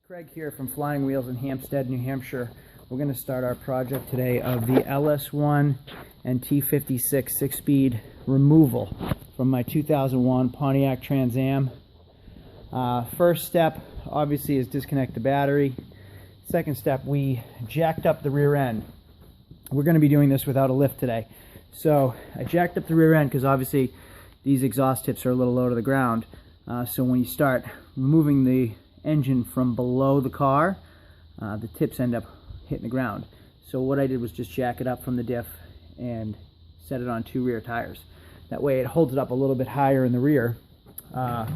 Craig here from Flying Wheels in Hampstead, New Hampshire. We're going to start our project today of the LS1 and T56 6-speed removal from my 2001 Pontiac Trans Am. First step obviously is disconnect the battery. Second step, we jacked up the rear end. We're going to be doing this without a lift today. So I jacked up the rear end because obviously these exhaust tips are a little low to the ground. So when you start removing the engine from below the car, the tips end up hitting the ground. So what I did was just jack it up from the diff and set it on two rear tires. That way it holds it up a little bit higher in the rear. I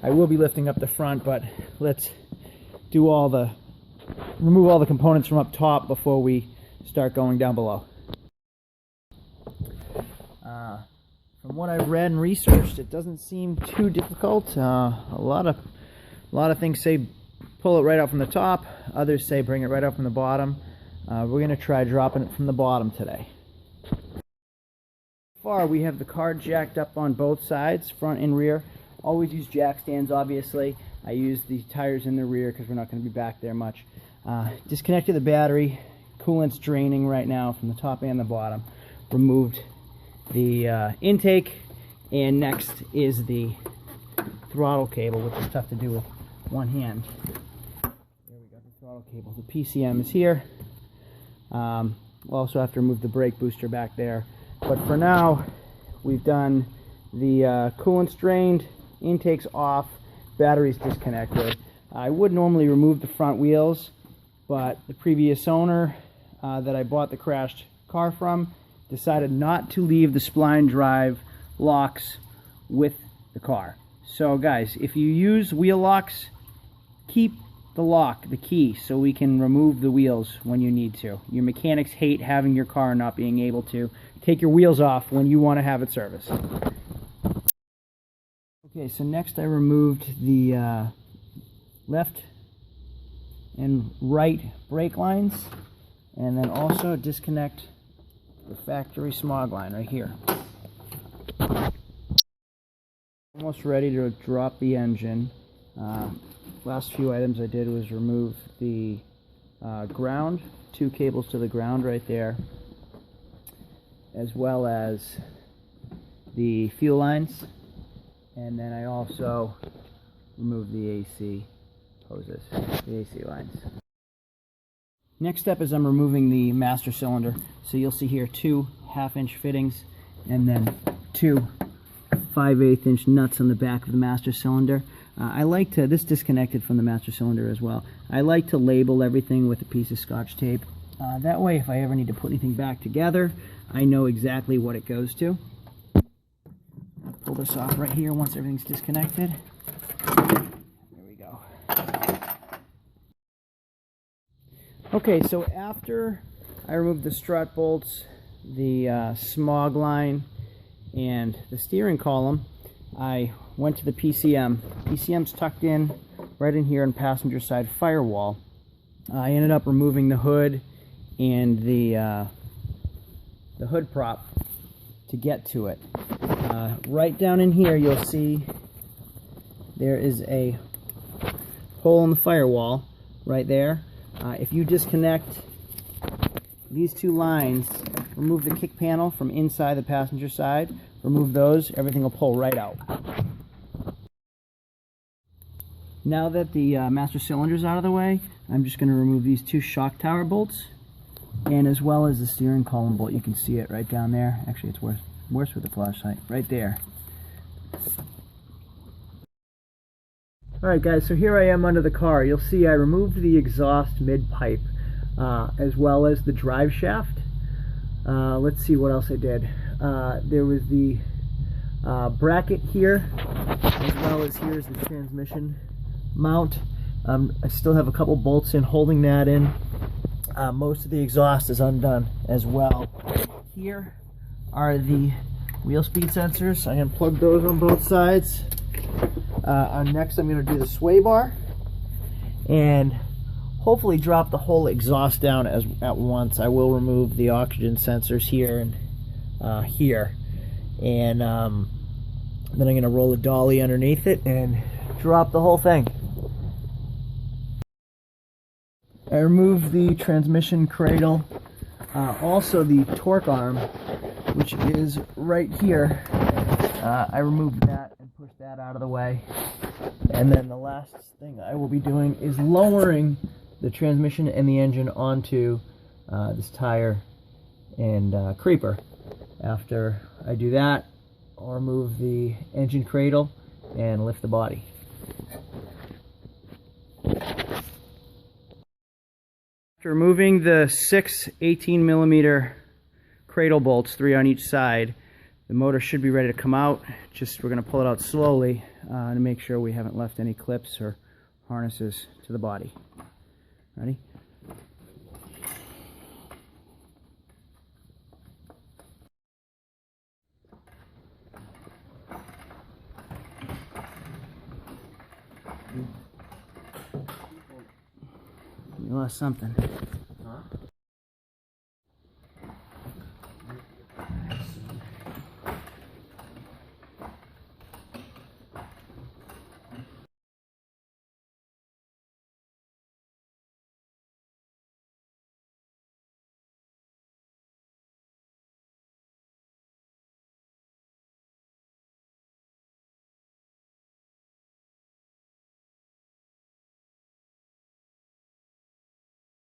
will be lifting up the front, but let's do remove all the components from up top before we start going down below. From what I've read and researched, it doesn't seem too difficult. A lot of things say pull it right out from the top. Others say bring it right out from the bottom. We're going to try dropping it from the bottom today. So far, we have the car jacked up on both sides, front and rear. Always use jack stands, obviously. I use the tires in the rear because we're not going to be back there much. Disconnected the battery. Coolant's draining right now from the top and the bottom. Removed the intake, and next is the throttle cable, which is tough to do with one hand. There we go, the throttle cable. The PCM is here. We'll also have to remove the brake booster back there. But for now, we've done the coolant's drained, intake's off, battery's disconnected. I would normally remove the front wheels, but the previous owner that I bought the crashed car from decided not to leave the spline drive locks with the car. So guys, if you use wheel locks, keep the lock, the key, so we can remove the wheels when you need to. Your mechanics hate having your car not being able to take your wheels off when you want to have it serviced. Okay, so next I removed the left and right brake lines, and then also disconnect the factory smog line right here. Almost ready to drop the engine. Last few items I did was remove the ground, two cables to the ground right there, as well as the fuel lines, and then I also removed the AC hoses, the AC lines. Next step is I'm removing the master cylinder. So you'll see here two 1/2-inch fittings and then two 5/8 inch nuts on the back of the master cylinder. I like to, this disconnected from the master cylinder as well. I like to label everything with a piece of Scotch tape. That way if I ever need to put anything back together, I know exactly what it goes to. I'll pull this off right here once everything's disconnected. There we go. Okay, so after I removed the strut bolts, the smog line, and the steering column, I went to the PCM. PCM's tucked in right in here on passenger side firewall. I ended up removing the hood and the hood prop to get to it. Right down in here you'll see there is a hole in the firewall right there. If you disconnect these two lines, remove the kick panel from inside the passenger side, remove those, everything will pull right out. Now that the master cylinder is out of the way, I'm just going to remove these two shock tower bolts, and as well as the steering column bolt. You can see it right down there. Actually, it's worse with the flashlight. Right there. Alright guys, so here I am under the car. You'll see I removed the exhaust mid-pipe as well as the drive shaft. Let's see what else I did. There was the bracket here, as well as here's the transmission mount. I still have a couple bolts in holding that in. Most of the exhaust is undone as well. Here are the wheel speed sensors. I unplugged those on both sides. Next I'm going to do the sway bar and hopefully drop the whole exhaust down at once. I will remove the oxygen sensors here and here, and then I'm going to roll a dolly underneath it and drop the whole thing. I removed the transmission cradle, also the torque arm, which is right here. I removed that and pushed that out of the way. And then the last thing I will be doing is lowering the transmission and the engine onto this tire and creeper. After I do that, I'll remove the engine cradle and lift the body. After removing the 6 18mm cradle bolts, 3 on each side, the motor should be ready to come out. Just we're going to pull it out slowly to make sure we haven't left any clips or harnesses to the body. Ready? You lost something.